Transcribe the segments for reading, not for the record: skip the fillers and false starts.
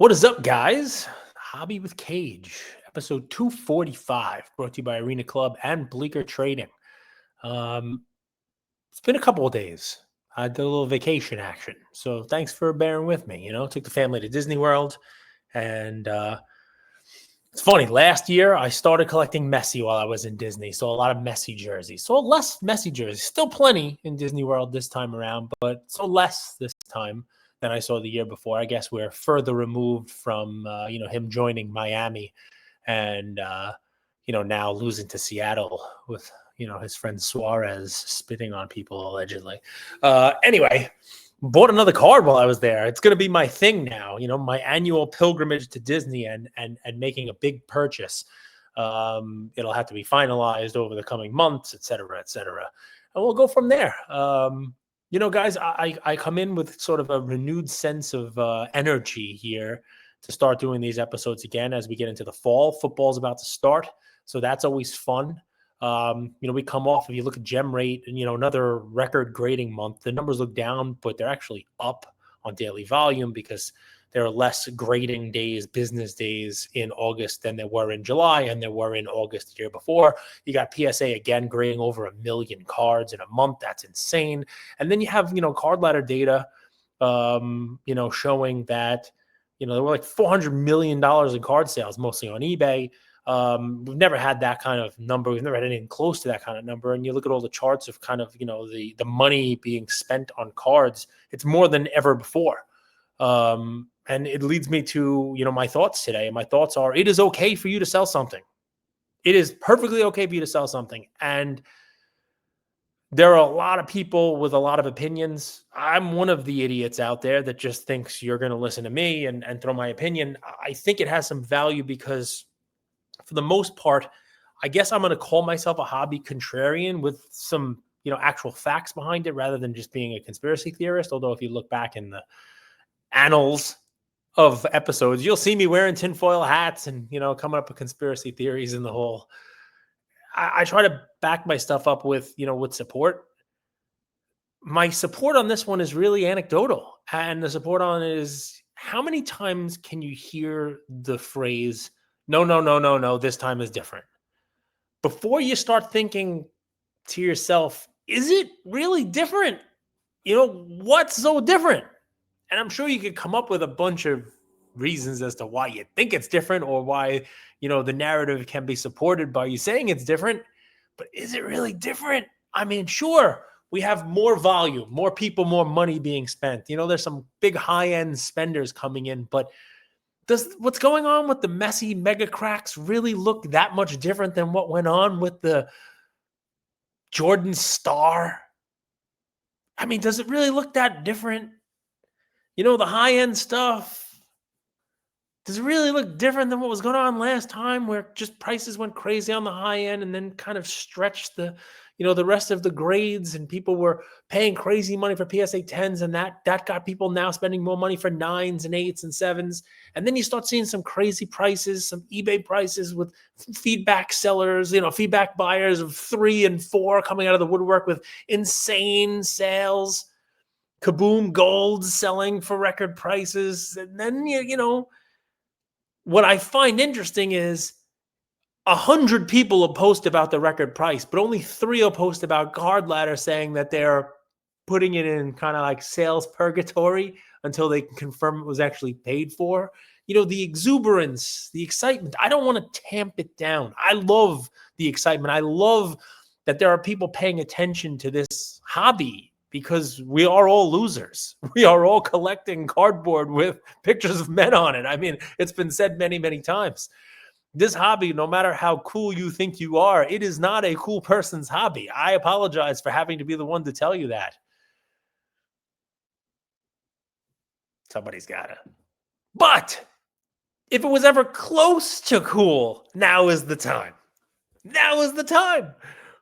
What is up, guys? Hobby with Cage, episode 245, brought to you by Arena Club and Bleecker Trading. Um, it's been a couple of days. I did a little vacation action, so thanks for bearing with me. Took the family to Disney World, and it's funny. Last year, I started collecting Messi while I was in Disney, so a lot of Messi jerseys. So less Messi jerseys, still plenty in Disney World this time around, but so less this time than I saw the year before. I guess we're further removed from him joining Miami, and now losing to Seattle with his friend Suarez spitting on people allegedly. Anyway, bought another card while I was there. It's going to be my thing now. My annual pilgrimage to Disney and making a big purchase. It'll have to be finalized over the coming months, et cetera, and we'll go from there. Guys, I come in with sort of a renewed sense of energy here to start doing these episodes again as we get into the fall. Football's about to start, so that's always fun. We come off, if you look at gem rate and, another record grading month, the numbers look down, but they're actually up on daily volume because there are less grading days, business days in August than there were in July and there were in August the year before. You got PSA again grading over 1 million cards in a month. That's insane. And then you have, card ladder data, showing that, there were like $400 million in card sales, mostly on eBay. We've never had that kind of number. We've never had anything close to that kind of number. And you look at all the charts of kind of, the money being spent on cards, it's more than ever before. And it leads me to, my thoughts today. And my thoughts are, it is okay for you to sell something. It is perfectly okay for you to sell something. And there are a lot of people with a lot of opinions. I'm one of the idiots out there that just thinks you're going to listen to me and throw my opinion. I think it has some value because for the most part, I guess I'm going to call myself a hobby contrarian with some, actual facts behind it rather than just being a conspiracy theorist. Although if you look back in the annals of episodes, you'll see me wearing tinfoil hats and, coming up with conspiracy theories in the whole. I try to back my stuff up with, with support. My support on this one is really anecdotal. And the support on it is, how many times can you hear the phrase, no, this time is different, before you start thinking to yourself, is it really different? What's so different? And I'm sure you could come up with a bunch of reasons as to why you think it's different or why, the narrative can be supported by you saying it's different. But is it really different? I mean, sure, we have more volume, more people, more money being spent. There's some big high-end spenders coming in, but does what's going on with the Messi mega cracks really look that much different than what went on with the Jordan star? I mean, does it really look that different? The high-end stuff, does it really look different than what was going on last time where just prices went crazy on the high end and then kind of stretched the rest of the grades and people were paying crazy money for PSA 10s and that got people now spending more money for 9s and 8s and 7s. And then you start seeing some crazy prices, some eBay prices with feedback sellers, feedback buyers of 3 and 4 coming out of the woodwork with insane sales. Kaboom Gold selling for record prices. And then, what I find interesting is 100 people will post about the record price, but only 3 will post about card ladder saying that they're putting it in kind of like sales purgatory until they can confirm it was actually paid for. The exuberance, the excitement. I don't want to tamp it down. I love the excitement. I love that there are people paying attention to this hobby because we are all losers. We are all collecting cardboard with pictures of men on it. I mean, it's been said many, many times. This hobby, no matter how cool you think you are, it is not a cool person's hobby. I apologize for having to be the one to tell you that. Somebody's got to. But if it was ever close to cool, now is the time. Now is the time.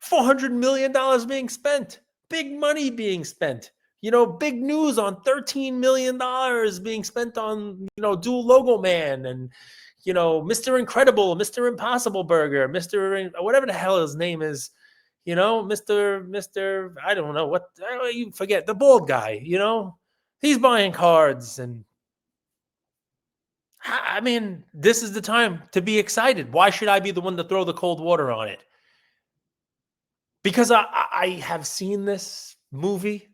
$400 million being spent. Big money being spent. Big news on $13 million being spent on, dual logo man and, Mr. Incredible, Mr. Impossible Burger, Mr. whatever the hell his name is, Mr. I don't know what, you forget, the bald guy, he's buying cards and I mean, this is the time to be excited. Why should I be the one to throw the cold water on it? Because I have seen this movie.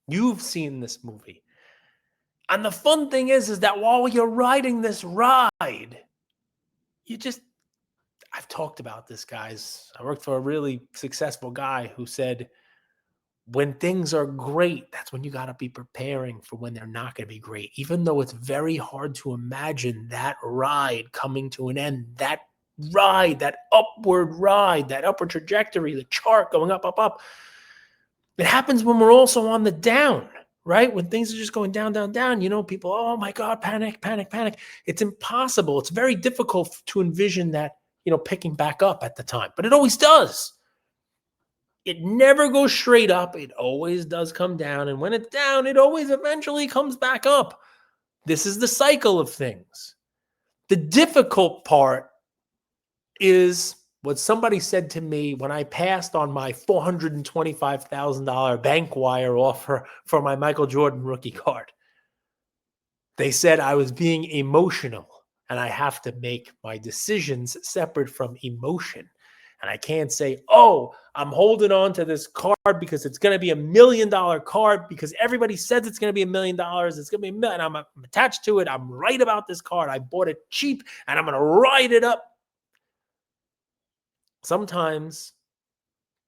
You've seen this movie. And the fun thing is that while you're riding this ride, you just, I've talked about this, guys. I worked for a really successful guy who said, when things are great, that's when you got to be preparing for when they're not going to be great. Even though it's very hard to imagine that ride coming to an end, that ride, that upward trajectory, the chart going up, up, up. It happens when we're also on the down, right? When things are just going down, down, down, people, oh my God, panic, panic, panic. It's impossible. It's very difficult to envision that, picking back up at the time, but it always does. It never goes straight up. It always does come down. And when it's down, it always eventually comes back up. This is the cycle of things. The difficult part is what somebody said to me when I passed on my $425,000 bank wire offer for my Michael Jordan rookie card. They said I was being emotional, and I have to make my decisions separate from emotion. And I can't say, oh, I'm holding on to this card because it's going to be $1 million card because everybody says it's going to be $1 million. It's going to be $1 million. I'm attached to it. I'm right about this card. I bought it cheap and I'm going to ride it up. Sometimes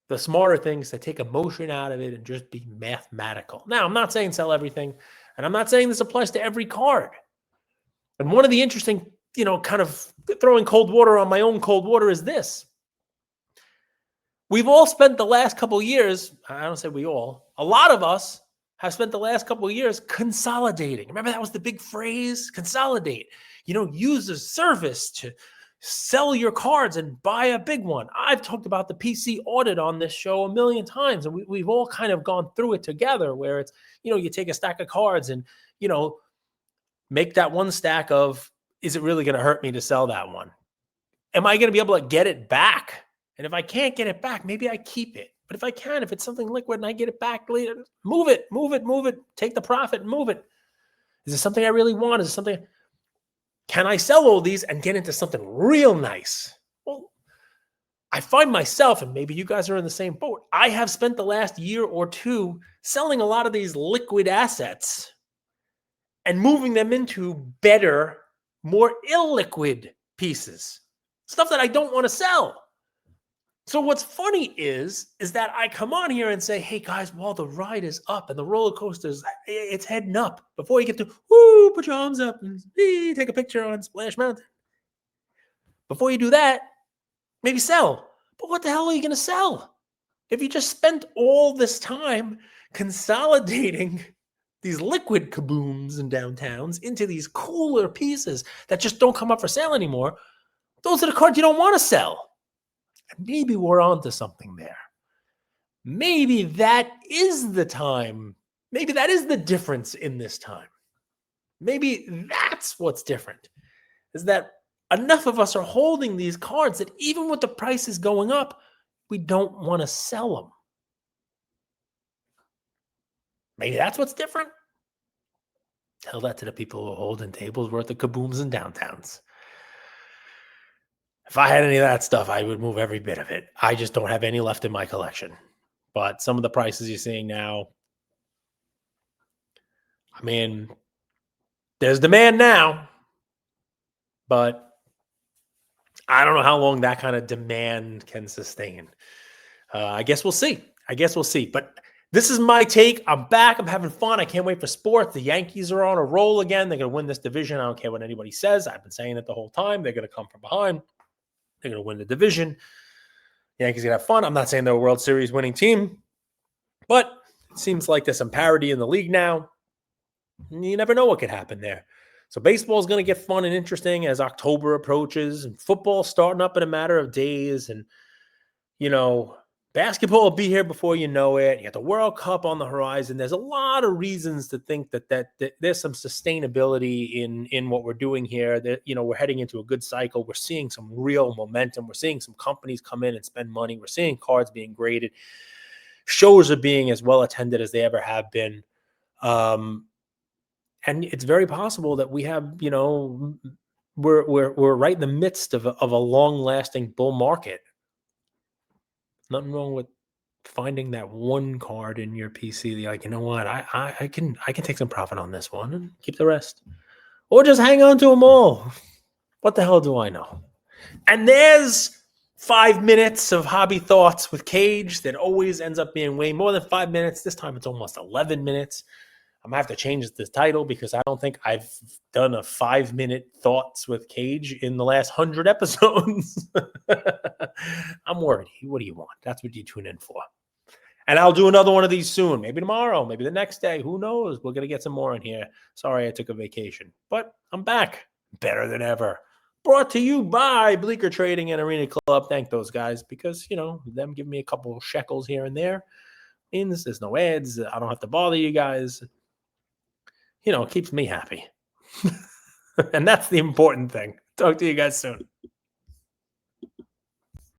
the smarter thing is to take emotion out of it and just be mathematical. Now, I'm not saying sell everything, and I'm not saying this applies to every card. And one of the interesting, kind of throwing cold water on my own cold water is this. We've all spent the last couple of years, I don't say we all, a lot of us have spent the last couple of years consolidating. Remember, that was the big phrase, consolidate. Use a service to sell your cards and buy a big one. I've talked about the PC audit on this show a million times, and we've all kind of gone through it together where it's, you take a stack of cards and, make that one stack of, is it really going to hurt me to sell that one? Am I going to be able to get it back? And if I can't get it back, maybe I keep it. But if I can, if it's something liquid and I get it back later, move it. Take the profit and move it. Is it something I really want? Is it something? Can I sell all these and get into something real nice? Well, I find myself, and maybe you guys are in the same boat, I have spent the last year or two selling a lot of these liquid assets and moving them into better, more illiquid pieces. Stuff that I don't want to sell. So what's funny is that I come on here and say, hey guys, while the ride is up and the roller coaster it's heading up, before you get to, woo, put your arms up and take a picture on Splash Mountain. Before you do that, maybe sell. But what the hell are you going to sell? If you just spent all this time consolidating these liquid kabooms and downtowns into these cooler pieces that just don't come up for sale anymore, those are the cards you don't want to sell. And maybe we're onto something there. Maybe that is the time. Maybe that is the difference in this time. Maybe that's what's different, is that enough of us are holding these cards that even with the prices going up, we don't want to sell them. Maybe that's what's different. Tell that to the people who are holding tables worth of kabooms and downtowns. If I had any of that stuff, I would move every bit of it. I just don't have any left in my collection. But some of the prices you're seeing now, I mean, there's demand now, but I don't know how long that kind of demand can sustain. I guess we'll see. But this is my take. I'm back. I'm having fun. I can't wait for sports. The Yankees are on a roll again. They're going to win this division. I don't care what anybody says. I've been saying it the whole time. They're going to come from behind. They're going to win the division. The Yankees are going to have fun. I'm not saying they're a World Series winning team, but it seems like there's some parity in the league now. You never know what could happen there. So baseball is going to get fun and interesting as October approaches, and football starting up in a matter of days. And, basketball will be here before you know it. You got the World Cup on the horizon. There's a lot of reasons to think that there's some sustainability in what we're doing here. That, we're heading into a good cycle. We're seeing some real momentum. We're seeing some companies come in and spend money. We're seeing cards being graded. Shows are being as well attended as they ever have been. And it's very possible that we have, we're right in the midst of a long lasting bull market. Nothing wrong with finding that one card in your PC. You're like, you know what, I can take some profit on this one and keep the rest, or just hang on to them all. What the hell do I know? And there's 5 minutes of hobby thoughts with Cage that always ends up being way more than 5 minutes. This time it's almost 11 minutes. I'm gonna have to change the title because I don't think I've done a 5-minute thoughts with Cage in the last 100 episodes. I'm worried. What do you want? That's what you tune in for. And I'll do another one of these soon. Maybe tomorrow, maybe the next day. Who knows? We're gonna get some more in here. Sorry I took a vacation, but I'm back. Better than ever. Brought to you by Bleecker Trading and Arena Club. Thank those guys because, them give me a couple shekels here and there means there's no ads. I don't have to bother you guys. It keeps me happy. And that's the important thing. Talk to you guys soon.